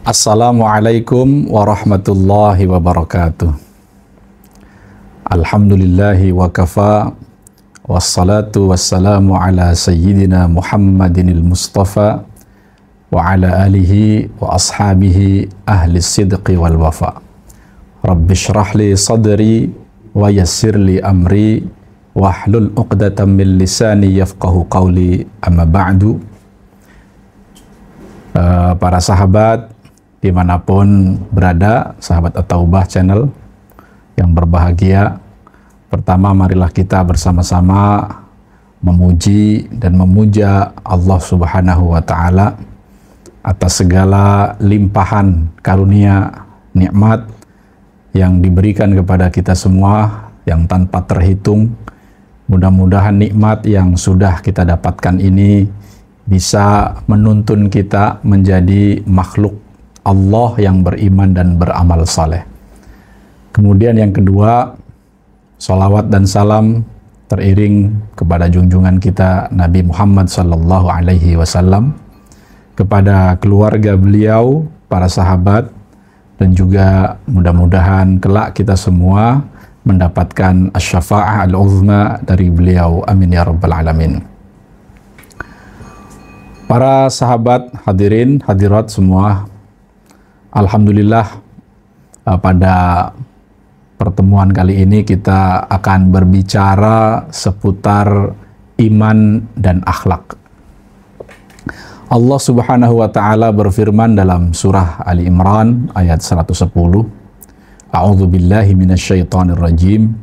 Assalamualaikum warahmatullahi wabarakatuh. Alhamdulillahi wa kafa, wassalatu wassalamu ala sayyidina Muhammadinil Mustafa wa ala alihi wa ashabihi ahli sidqi wal wafa. Rabbi shrah li sadri wa yassir li amri wahlul uqdatan min lisani yafqahu qawli, amma ba'du. Para sahabat dimanapun berada, sahabat At-Taubah Channel yang berbahagia, pertama marilah kita bersama-sama memuji dan memuja Allah Subhanahu wa Ta'ala atas segala limpahan karunia nikmat yang diberikan kepada kita semua yang tanpa terhitung. Mudah-mudahan nikmat yang sudah kita dapatkan ini bisa menuntun kita menjadi makhluk Allah yang beriman dan beramal saleh. Kemudian yang kedua, salawat dan salam teriring kepada junjungan kita Nabi Muhammad sallallahu alaihi wasallam, kepada keluarga beliau, para sahabat, dan juga mudah-mudahan kelak kita semua mendapatkan asy-syafa'ah al-uzma dari beliau. Amin ya rabbal alamin. Para sahabat, hadirin, hadirat semua, alhamdulillah pada pertemuan kali ini kita akan berbicara seputar iman dan akhlak. Allah Subhanahu wa Ta'ala berfirman dalam surah Ali Imran ayat 110, A'udzu billahi minasyaitonir rajim.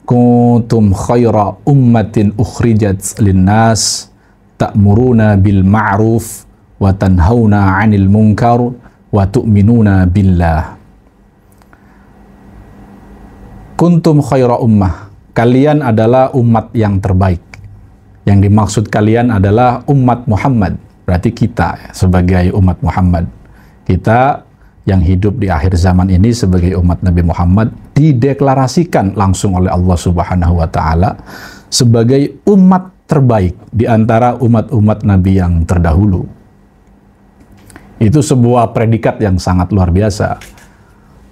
Kuntum khaira ummatin ukhrijat linnas ta'muruna bil ma'ruf wa tanhauna 'anil munkar wa tu'minuna billah. Kuntum khaira ummah, kalian adalah umat yang terbaik. Yang dimaksud kalian adalah umat Muhammad, berarti kita sebagai umat Muhammad. Kita yang hidup di akhir zaman ini sebagai umat Nabi Muhammad dideklarasikan langsung oleh Allah Subhanahu wa Ta'ala sebagai umat terbaik di antara umat-umat Nabi yang terdahulu. Itu sebuah predikat yang sangat luar biasa.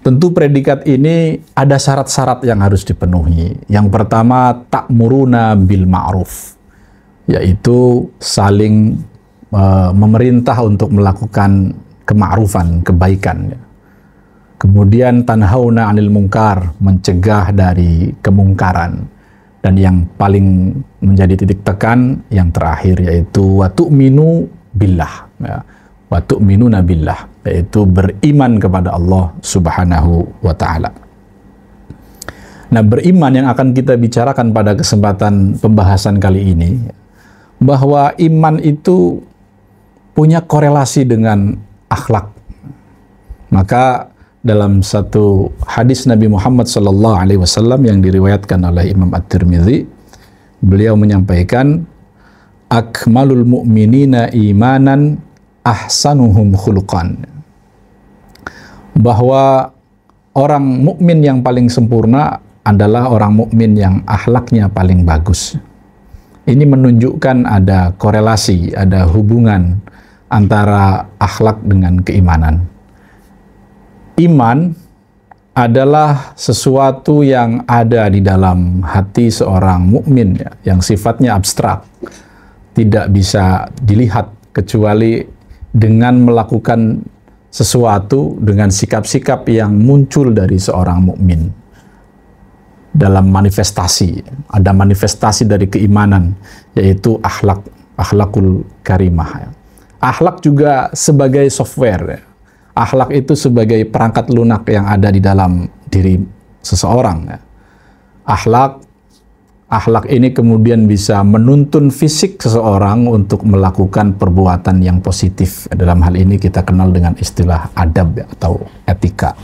Tentu predikat ini ada syarat-syarat yang harus dipenuhi. Yang pertama, ta'muruna bil ma'ruf, yaitu saling memerintah untuk melakukan kema'rufan, kebaikan. Kemudian tanhauna 'anil munkar, mencegah dari kemungkaran. Dan yang paling menjadi titik tekan yang terakhir yaitu wa tu'minu billah, ya. Wa tu'minuna billah, yaitu beriman kepada Allah Subhanahu wa Ta'ala. Nah, beriman yang akan kita bicarakan pada kesempatan pembahasan kali ini, bahwa iman itu punya korelasi dengan akhlak. Maka dalam satu hadis Nabi Muhammad sallallahu alaihi wasallam yang diriwayatkan oleh Imam At-Tirmidzi, beliau menyampaikan, akmalul mu'minina imanan ahsanuhum khuluqan, bahwa orang mukmin yang paling sempurna adalah orang mukmin yang akhlaknya paling bagus. Ini menunjukkan ada korelasi, ada hubungan antara akhlak dengan keimanan. Iman adalah sesuatu yang ada di dalam hati seorang mukmin, ya, yang sifatnya abstrak, tidak bisa dilihat kecuali dengan melakukan sesuatu dengan sikap-sikap yang muncul dari seorang mukmin. Dalam manifestasi, ada manifestasi dari keimanan, yaitu akhlak, akhlakul karimah. Akhlak juga sebagai software, ya. Akhlak itu sebagai perangkat lunak yang ada di dalam diri seseorang, ya. Akhlak ini kemudian bisa menuntun fisik seseorang untuk melakukan perbuatan yang positif. Dalam hal ini kita kenal dengan istilah adab, ya, atau etika.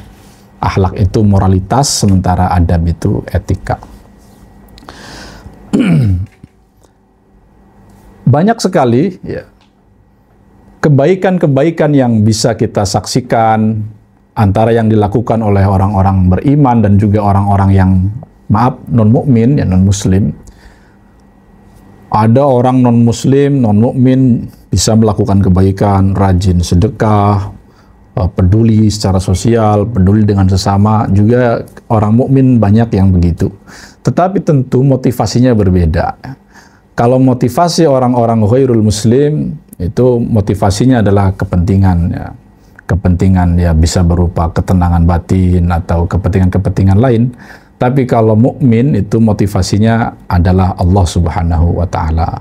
Akhlak itu moralitas, sementara adab itu etika. Banyak sekali, ya, kebaikan-kebaikan yang bisa kita saksikan antara yang dilakukan oleh orang-orang beriman dan juga orang-orang yang non-mukmin, ya, non-muslim. Ada orang non-muslim, non-mukmin bisa melakukan kebaikan, rajin sedekah, peduli secara sosial, peduli dengan sesama, juga orang mukmin banyak yang begitu. Tetapi tentu motivasinya berbeda. Kalau motivasi orang-orang ghairul muslim itu motivasinya adalah kepentingan, ya. Kepentingan ya bisa berupa ketenangan batin atau kepentingan-kepentingan lain. Tapi kalau mukmin itu motivasinya adalah Allah Subhanahu wa taala.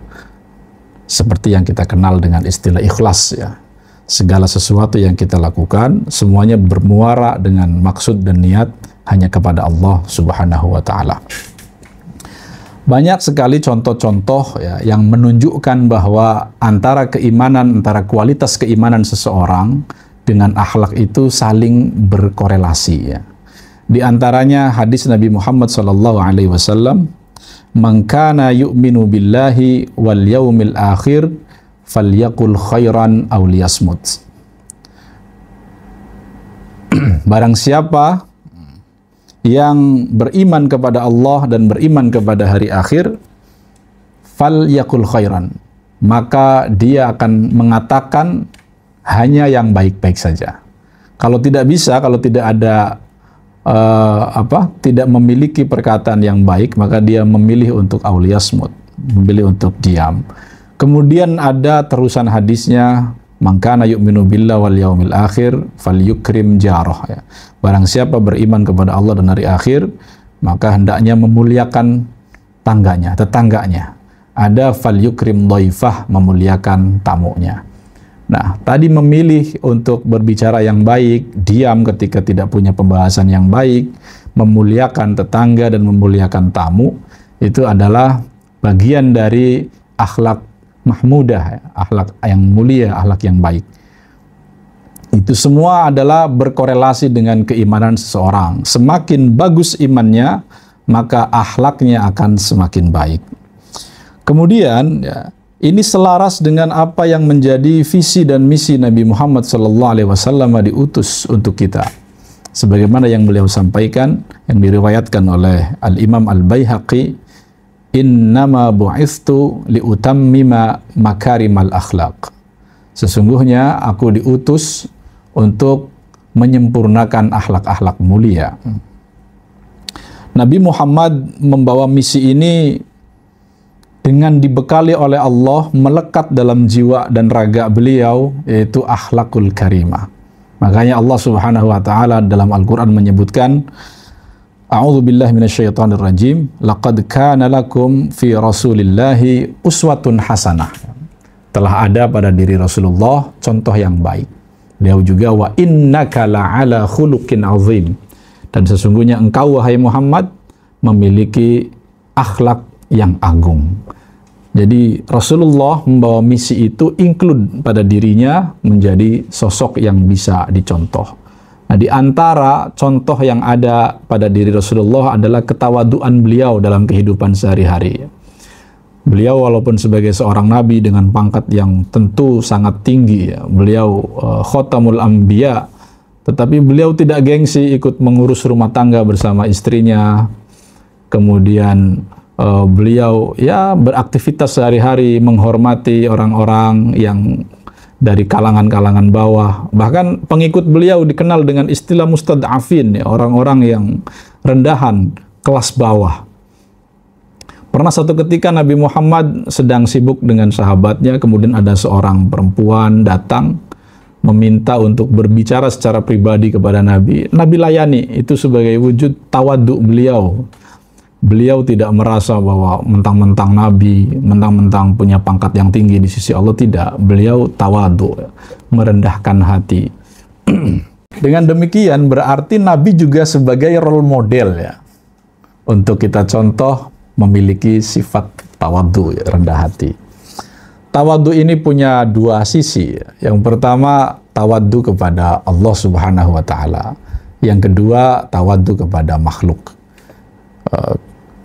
Seperti yang kita kenal dengan istilah ikhlas, ya. Segala sesuatu yang kita lakukan semuanya bermuara dengan maksud dan niat hanya kepada Allah Subhanahu wa taala. Banyak sekali contoh-contoh, ya, yang menunjukkan bahwa antara kualitas keimanan seseorang dengan akhlak itu saling berkorelasi, ya. Di antaranya hadis Nabi Muhammad SAW, "Man kana yu'minu billahi wal yaumil akhir falyaqul khairan aw liyasmut." Barang siapa yang beriman kepada Allah dan beriman kepada hari akhir, falyaqul khairan, maka dia akan mengatakan hanya yang baik-baik saja. Kalau tidak bisa, kalau tidak ada tidak memiliki perkataan yang baik, maka dia memilih untuk auliyasmut, memilih untuk diam. Kemudian ada terusan hadisnya, "Man kana yu'minu billahi wal yaumil akhir falyukrim jarah." Ya. Barang siapa beriman kepada Allah dan hari akhir, maka hendaknya memuliakan tetangganya. Ada falyukrim dhaifah, memuliakan tamunya. Nah, tadi memilih untuk berbicara yang baik, diam ketika tidak punya pembahasan yang baik, memuliakan tetangga dan memuliakan tamu, itu adalah bagian dari akhlak mahmudah, akhlak yang mulia, akhlak yang baik. Itu semua adalah berkorelasi dengan keimanan seseorang. Semakin bagus imannya, maka akhlaknya akan semakin baik. Kemudian, ya, ini selaras dengan apa yang menjadi visi dan misi Nabi Muhammad SAW diutus untuk kita. Sebagaimana yang beliau sampaikan, yang diriwayatkan oleh Al-Imam Al-Baihaqi, "Innama bu'ithtu liutammima makarimal akhlaq." Sesungguhnya aku diutus untuk menyempurnakan akhlak-akhlak mulia. Nabi Muhammad membawa misi ini dengan dibekali oleh Allah, melekat dalam jiwa dan raga beliau, yaitu akhlakul karimah. Makanya Allah Subhanahu wa taala dalam Al-Qur'an menyebutkan, "A'udzubillahi minasyaitonir rajim, laqad kana lakum fi Rasulillahi uswatun hasanah." Telah ada pada diri Rasulullah contoh yang baik. Beliau juga, "Wa innaka la'ala khuluqin 'azim." Dan sesungguhnya engkau wahai Muhammad memiliki akhlak yang agung. Jadi Rasulullah membawa misi itu include pada dirinya menjadi sosok yang bisa dicontoh. Nah, di antara contoh yang ada pada diri Rasulullah adalah ketawaduan beliau dalam kehidupan sehari-hari. Beliau walaupun sebagai seorang nabi dengan pangkat yang tentu sangat tinggi, ya, beliau khotamul anbiya, tetapi beliau tidak gengsi ikut mengurus rumah tangga bersama istrinya. Kemudian beliau ya beraktivitas sehari-hari, menghormati orang-orang yang dari kalangan-kalangan bawah. Bahkan pengikut beliau dikenal dengan istilah mustad'afin, ya, orang-orang yang rendahan, kelas bawah. Pernah satu ketika Nabi Muhammad sedang sibuk dengan sahabatnya, kemudian ada seorang perempuan datang meminta untuk berbicara secara pribadi kepada Nabi. Nabi layani, itu sebagai wujud tawadhu beliau. Beliau tidak merasa bahwa mentang-mentang Nabi, mentang-mentang punya pangkat yang tinggi di sisi Allah, tidak. Beliau tawadhu, merendahkan hati. Dengan demikian berarti Nabi juga sebagai role model, ya, untuk kita contoh memiliki sifat tawadhu, ya, rendah hati. Tawadhu ini punya dua sisi. Yang pertama, tawadhu kepada Allah Subhanahu wa taala. Yang kedua, tawadhu kepada makhluk.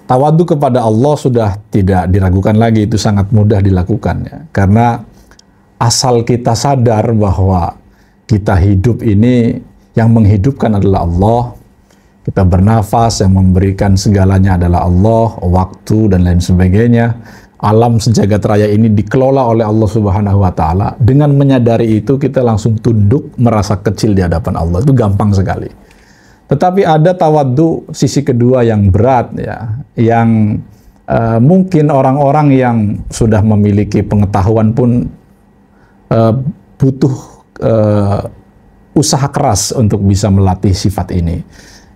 Tawadhu kepada Allah sudah tidak diragukan lagi, itu sangat mudah dilakukan, ya. Karena asal kita sadar bahwa kita hidup ini yang menghidupkan adalah Allah, kita bernafas, yang memberikan segalanya adalah Allah, waktu dan lain sebagainya, alam sejagat raya ini dikelola oleh Allah Subhanahu wa taala, dengan menyadari itu kita langsung tunduk merasa kecil di hadapan Allah. Itu gampang sekali. Tetapi ada tawaddu sisi kedua yang berat ya, yang mungkin orang-orang yang sudah memiliki pengetahuan pun butuh usaha keras untuk bisa melatih sifat ini,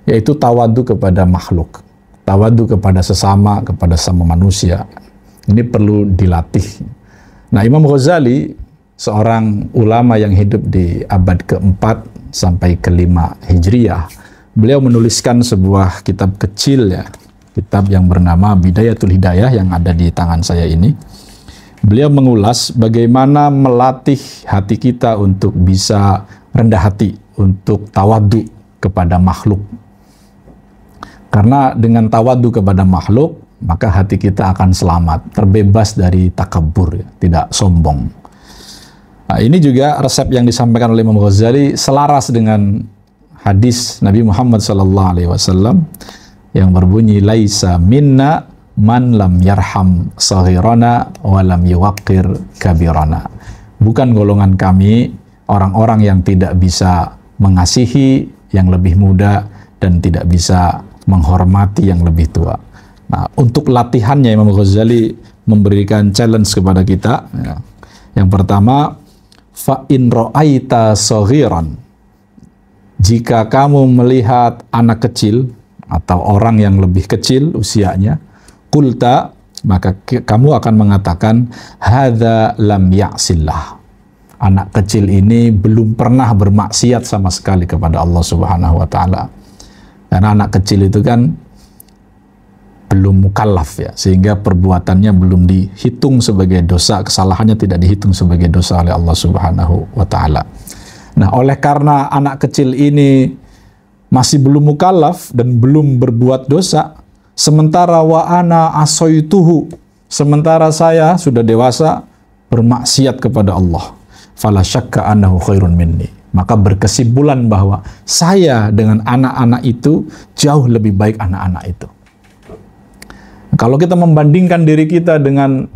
yaitu tawaddu kepada makhluk, tawaddu kepada sesama manusia. Ini perlu dilatih. Nah, Imam Ghazali, seorang ulama yang hidup di abad ke-4 sampai ke-5 Hijriah, beliau menuliskan sebuah kitab kecil ya, kitab yang bernama Bidayatul Hidayah yang ada di tangan saya ini. Beliau mengulas bagaimana melatih hati kita untuk bisa rendah hati, untuk tawadhu kepada makhluk. Karena dengan tawadhu kepada makhluk, maka hati kita akan selamat, terbebas dari takabur, ya, tidak sombong. Nah, ini juga resep yang disampaikan oleh Imam Ghazali selaras dengan hadis Nabi Muhammad SAW yang berbunyi, laisa minna man lam yarham saghirana wa lam yuwaqqir kabirana. Bukan golongan kami orang-orang yang tidak bisa mengasihi yang lebih muda dan tidak bisa menghormati yang lebih tua. Nah, untuk latihannya Imam Ghazali memberikan challenge kepada kita. Ya. Yang pertama, fa in ra'aita saghiran. Jika kamu melihat anak kecil atau orang yang lebih kecil usianya, qulta, maka kamu akan mengatakan hadza lam ya'sillah. Anak kecil ini belum pernah bermaksiat sama sekali kepada Allah Subhanahu wa taala. Karena anak kecil itu kan belum mukallaf ya, sehingga perbuatannya belum dihitung sebagai dosa, kesalahannya tidak dihitung sebagai dosa oleh Allah Subhanahu wa taala. Nah, oleh karena anak kecil ini masih belum mukallaf dan belum berbuat dosa, sementara wa ana asoituhu, sementara saya sudah dewasa bermaksiat kepada Allah, fala syakka annahu khairun minni. Maka berkesimpulan bahwa saya dengan anak-anak itu jauh lebih baik anak-anak itu. Kalau kita membandingkan diri kita dengan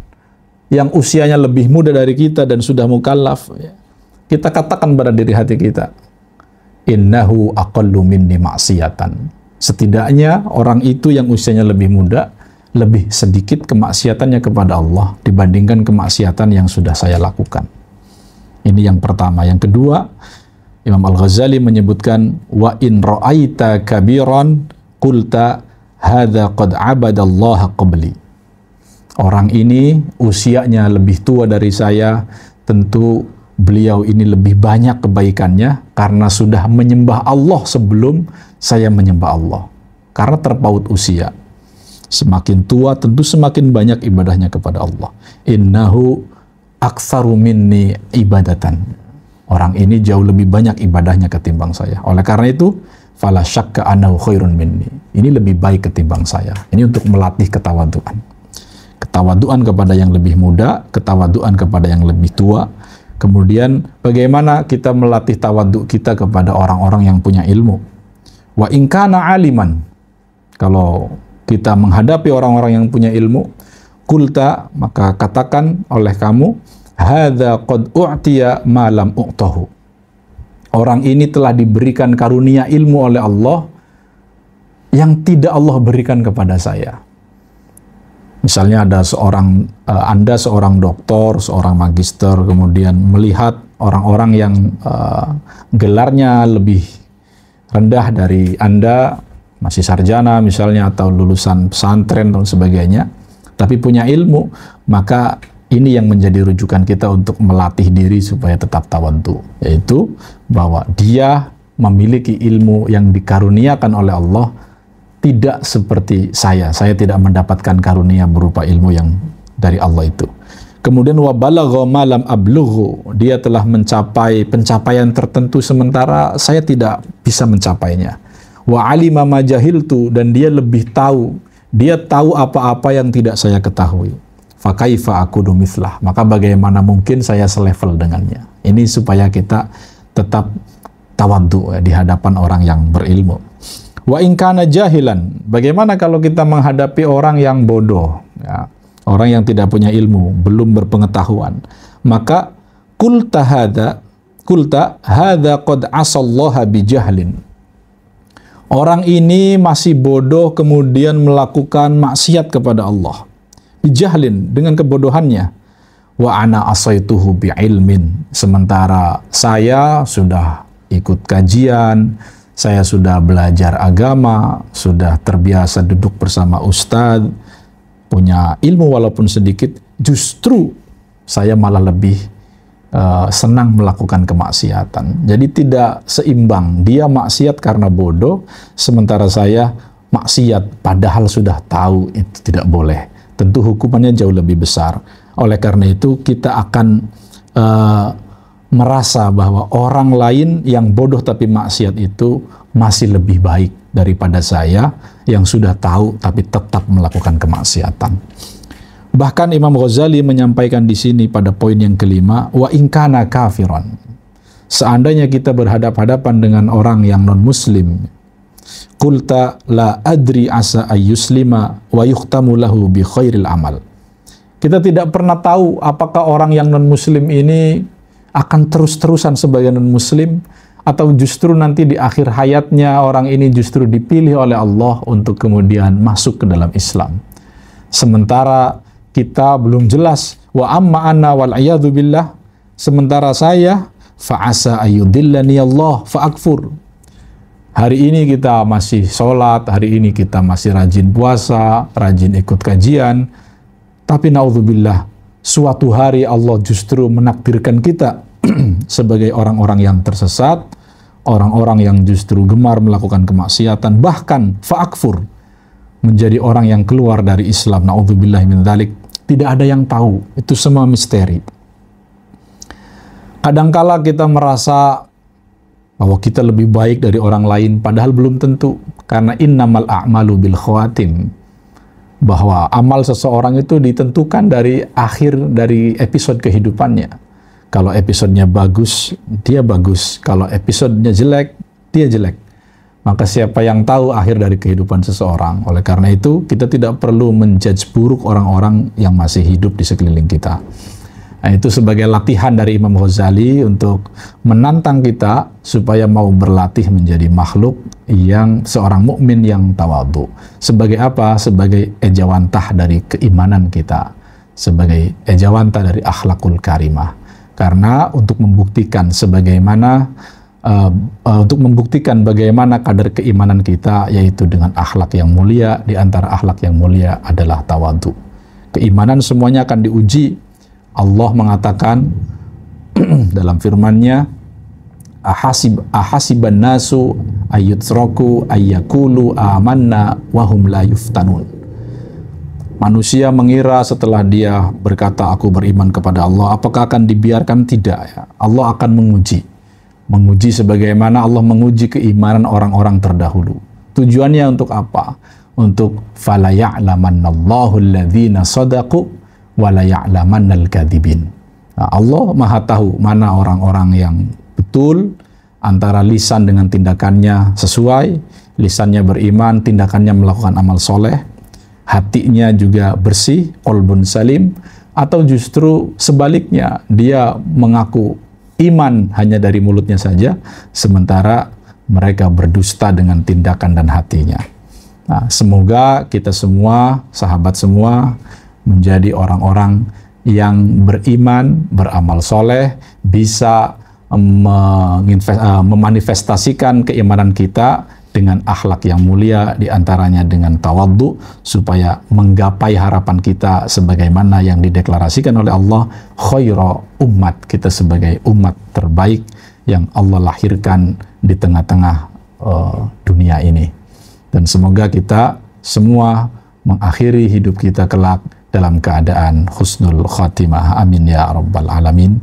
yang usianya lebih muda dari kita dan sudah mukallaf, kita katakan pada diri hati kita, innahu aqallu minni ma'siyatan. Setidaknya orang itu yang usianya lebih muda, lebih sedikit kemaksiatannya kepada Allah dibandingkan kemaksiatan yang sudah saya lakukan. Ini yang pertama. Yang kedua, Imam Al-Ghazali menyebutkan, wa in ra'aita kabiran qulta hadza qad abadallaha qabli. Orang ini usianya lebih tua dari saya, tentu beliau ini lebih banyak kebaikannya karena sudah menyembah Allah sebelum saya menyembah Allah. Karena terpaut usia. Semakin tua tentu semakin banyak ibadahnya kepada Allah. Innahu aktsaru minni ibadatan. Orang ini jauh lebih banyak ibadahnya ketimbang saya. Oleh karena itu, fala syakka annahu khairun minni. Ini lebih baik ketimbang saya. Ini untuk melatih ketawaduan. Ketawaduan kepada yang lebih muda, ketawaduan kepada yang lebih tua. Kemudian bagaimana kita melatih tawadhu kita kepada orang-orang yang punya ilmu. Wa in kana aliman. Kalau kita menghadapi orang-orang yang punya ilmu, qulta, maka katakan oleh kamu, hadza qad u'tiya ma lam u'tahu. Orang ini telah diberikan karunia ilmu oleh Allah yang tidak Allah berikan kepada saya. Misalnya ada Anda seorang doktor, seorang magister, kemudian melihat orang-orang yang gelarnya lebih rendah dari Anda, masih sarjana misalnya, atau lulusan pesantren dan sebagainya, tapi punya ilmu, maka ini yang menjadi rujukan kita untuk melatih diri supaya tetap tawadhu, yaitu bahwa dia memiliki ilmu yang dikaruniakan oleh Allah, tidak seperti saya tidak mendapatkan karunia berupa ilmu yang dari Allah itu. Kemudian wa balagha ma lam ablughu, dia telah mencapai pencapaian tertentu sementara saya tidak bisa mencapainya. Wa alima ma jahiltu, dan dia lebih tahu, dia tahu apa-apa yang tidak saya ketahui. Fa kaifa aqudu mithlah, maka bagaimana mungkin saya selevel dengannya. Ini supaya kita tetap tawadhu di hadapan orang yang berilmu. Wa in kana jahilan, bagaimana kalau kita menghadapi orang yang bodoh, ya, orang yang tidak punya ilmu, belum berpengetahuan. Maka qulta hadza qad asallaha bijahlin. Orang ini masih bodoh kemudian melakukan maksiat kepada Allah. Bijahlin, dengan kebodohannya. Wa ana asaituhu biilmin. Sementara saya sudah ikut kajian, saya sudah belajar agama, sudah terbiasa duduk bersama ustadz, punya ilmu walaupun sedikit, justru saya malah lebih senang melakukan kemaksiatan. Jadi tidak seimbang. Dia maksiat karena bodoh, sementara saya maksiat padahal sudah tahu itu tidak boleh. Tentu hukumannya jauh lebih besar. Oleh karena itu kita akan merasa bahwa orang lain yang bodoh tapi maksiat itu masih lebih baik daripada saya yang sudah tahu tapi tetap melakukan kemaksiatan. Bahkan Imam Ghazali menyampaikan di sini pada poin yang kelima, wa in kana kafiran. Seandainya kita berhadap-hadapan dengan orang yang non-muslim, qulta la adri asa ayyuslima wa yukhtamu lahu bi khairil amal. Kita tidak pernah tahu apakah orang yang non-muslim ini akan terus-terusan sebagai non-muslim, atau justru nanti di akhir hayatnya orang ini justru dipilih oleh Allah untuk kemudian masuk ke dalam Islam. Sementara kita belum jelas. Wa amma anna wal iyadzu billah, sementara saya fa'asa ayyudillani Allah fa'akfur. Hari ini kita masih sholat, hari ini kita masih rajin puasa, rajin ikut kajian, tapi naudzubillah, suatu hari Allah justru menakdirkan kita sebagai orang-orang yang tersesat, orang-orang yang justru gemar melakukan kemaksiatan, bahkan fa'akfur, menjadi orang yang keluar dari Islam. Naudzubillah min dzalik. Tidak ada yang tahu, itu semua misteri. Kadangkala kita merasa bahwa kita lebih baik dari orang lain, padahal belum tentu. Karena innamal a'malu bil khawatim. Bahwa amal seseorang itu ditentukan dari akhir dari episode kehidupannya. Kalau episodenya bagus, dia bagus. Kalau episodenya jelek, dia jelek. Maka siapa yang tahu akhir dari kehidupan seseorang. Oleh karena itu, kita tidak perlu menjudge buruk orang-orang yang masih hidup di sekeliling kita. Nah, itu sebagai latihan dari Imam Ghazali untuk menantang kita supaya mau berlatih menjadi makhluk yang seorang mukmin yang tawadhu. Sebagai apa? Sebagai ejawantah dari keimanan kita. Sebagai ejawantah dari akhlakul karimah. Karena untuk membuktikan bagaimana kadar keimanan kita, yaitu dengan akhlak yang mulia. Di antara akhlak yang mulia adalah tawadhu. Keimanan semuanya akan diuji. Allah mengatakan dalam firman-Nya, ahasiban nasu ayyutraku ayyakulu amanna wahum la yuftanun. Manusia mengira setelah dia berkata aku beriman kepada Allah, apakah akan dibiarkan? Tidak ya. Allah akan menguji sebagaimana Allah menguji keimanan orang-orang terdahulu. Tujuannya untuk apa? Untuk fala ya'lamannallahu alladhina shadaqu wa la ya'lamannal kadzibin. Nah, Allah Maha tahu mana orang-orang yang betul antara lisan dengan tindakannya sesuai, lisannya beriman, tindakannya melakukan amal soleh, hatinya juga bersih, qalbun salim, atau justru sebaliknya, dia mengaku iman hanya dari mulutnya saja, sementara mereka berdusta dengan tindakan dan hatinya. Nah, semoga kita semua, sahabat semua, menjadi orang-orang yang beriman, beramal soleh, bisa memanifestasikan keimanan kita dengan akhlak yang mulia, diantaranya dengan tawadhu, supaya menggapai harapan kita sebagaimana yang dideklarasikan oleh Allah, khaira umat, kita sebagai umat terbaik yang Allah lahirkan di tengah-tengah dunia ini. Dan semoga kita semua mengakhiri hidup kita kelak dalam keadaan husnul khatimah. Amin ya rabbal alamin.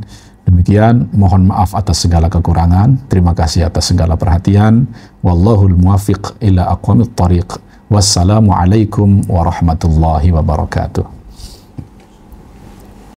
Demikian, mohon maaf atas segala kekurangan. Terima kasih atas segala perhatian. Wallahul muwaffiq ila aqwamit thariq. Wassalamualaikum warahmatullahi wabarakatuh.